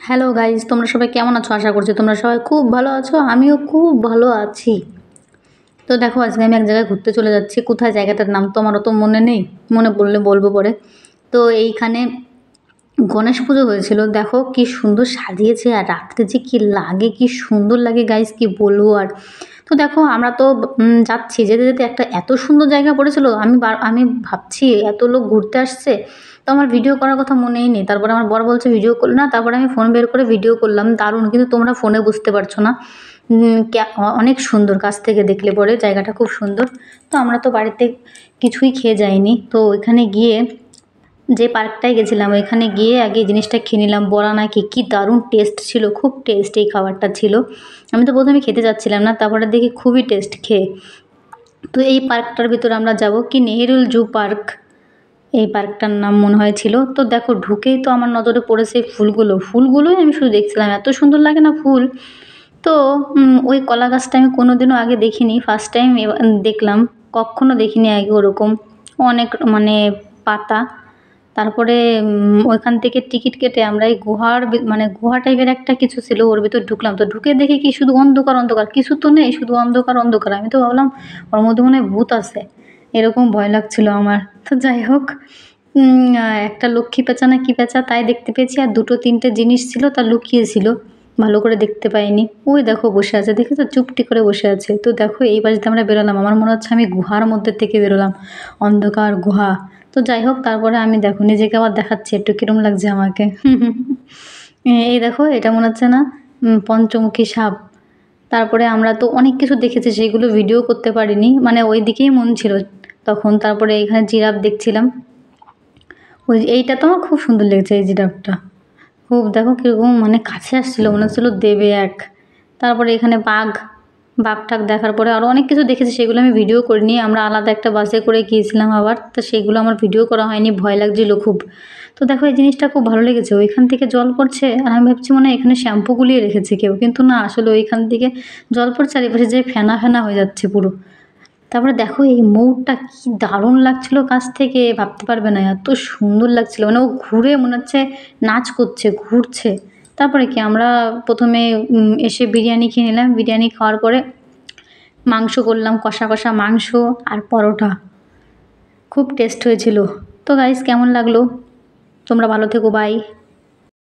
Hello guys, তোমরা সবাই কেমন আছো? আশা করছি তোমরা সবাই খুব ভালো আছো। আমিও খুব ভালো আছি। তো দেখো, আজকে আমি এক জায়গায় ঘুরতে চলে যাচ্ছি। কোথায় জায়গাটার নাম তো আমারও তো মনে নেই, মনে পড়লে বলবো পরে। তো এইখানে গণেশ পুজো হয়েছিল। দেখো কি সুন্দর সাজিয়েছে, আর রাত্রে যে কি লাগে, কি সুন্দর লাগে গাইজ, কি বলবো আর। তো দেখো আমরা তো যাচ্ছি, যেতে যেতে একটা এত সুন্দর জায়গা পড়েছিল। আমি ভাবছি এত লোক ঘুরতে আসছে, তো আমার ভিডিও করার কথা মনেই নেই। তারপরে আমার বর বলছে ভিডিও করল না, তারপরে আমি ফোন বের করে ভিডিও করলাম। দারুণ, কিন্তু তোমরা ফোনে বুঝতে পারছো না। অনেক সুন্দর, কাছ থেকে দেখলে পরে জায়গাটা খুব সুন্দর। তো আমরা তো বাড়িতে কিছুই খেয়ে যাইনি, তো ওইখানে গিয়ে যে পার্কটায় গেছিলাম ওইখানে গিয়ে আগে এই জিনিসটা খেয়ে নিলাম। বড়া নাকি, কি দারুণ টেস্ট ছিল, খুব টেস্ট এই খাবারটা ছিল। আমি তো প্রথমে খেতে যাচ্ছিলাম না, তারপরে দেখি খুবই টেস্ট খেয়ে। তো এই পার্কটার ভিতরে আমরা যাব, কি নেহেরুল জু পার্ক এই পার্কটার নাম মনে হয় ছিল। তো দেখো ঢুকেই তো আমার নজরে পড়েছে এই ফুলগুলোই আমি শুধু দেখছিলাম, এত সুন্দর লাগে না ফুল। তো ওই কলা গাছটা আমি কোনোদিনও আগে দেখিনি, ফার্স্ট টাইম দেখলাম। কখনো দেখিনি আগে ওরকম, অনেক মানে পাতা। তারপরে ওইখান থেকে টিকিট কেটে আমরা এই মানে গুহা টাইপের একটা কিছু ছিল, ওর ভিতর ঢুকলাম। তো ঢুকে দেখি কি শুধু অন্ধকার অন্ধকার, কিছু তো নেই, শুধু অন্ধকার অন্ধকার। আমি তো ভাবলাম ওর মধ্যে মনে হয় ভূত আছে, এরকম ভয় লাগছিল আমার। তো যাই হোক, একটা লক্ষ্মী পেঁচা না কি পেঁচা তাই দেখতে পেয়েছি, আর দুটো তিনটে জিনিস ছিল তা লুকিয়েছিল, ভালো করে দেখতে পাইনি। ওই দেখো বসে আছে, দেখে তো চুপটি করে বসে আছে। তো দেখো এই পাশ দিয়ে আমরা বেরোলাম, আমার মনে হচ্ছে আমি গুহার মধ্যে থেকে বেরোলাম, অন্ধকার গুহা। তো যাই হোক, তারপরে আমি দেখো নিজেকে আবার দেখাচ্ছি একটু কিরম লাগছে আমাকে। এই দেখো, এটা মনে হচ্ছে না পঞ্চমুখী সাপ। তারপরে আমরা তো অনেক কিছু দেখেছি, সেগুলো ভিডিও করতে পারিনি, মানে ওই দিকেই মন ছিল তখন। তারপরে এখানে জিরাফ দেখছিলাম, এইটা তো আমার খুব সুন্দর লেগেছে, এই জিরাফটা খুব। দেখো কীরকম মানে কাছে আসছিলো, মনে হচ্ছিলো দেবে এক। তারপরে এখানে বাঘ দেখার পরে আরও অনেক কিছু দেখেছি, সেগুলো আমি ভিডিও করিনি। আমরা আলাদা একটা বাসে করে গিয়েছিলাম আবার, তো সেগুলো আমার ভিডিও করা হয়নি, ভয় লাগছিলো খুব। তো দেখো এই জিনিসটা খুব ভালো লেগেছে, ওইখান থেকে জল পড়ছে, আর আমি ভাবছি মনে হয় এখানে শ্যাম্পু গুলিয়ে রেখেছে কেউ, কিন্তু না, আসলে ওইখান থেকে জল পড়ছে, চারিপাশে যে ফেনা ফেনা হয়ে যাচ্ছে পুরো। তারপরে দেখো এই ময়ূরটা কি দারুণ লাগছিল কাছ থেকে, ভাবতে পারবে না, এত সুন্দর লাগছিল। মানে ও ঘুরে মনে হচ্ছে নাচ করছে, ঘুরছে। তারপরে কি আমরা প্রথমে এসে বিরিয়ানি খেয়ে নিলাম। বিরিয়ানি খাওয়ার পরে মাংস করলাম, কষা কষা মাংস আর পরোটা, খুব টেস্ট হয়েছিল। তো গাইস, কেমন লাগলো? তোমরা ভালো থেকো, বাই।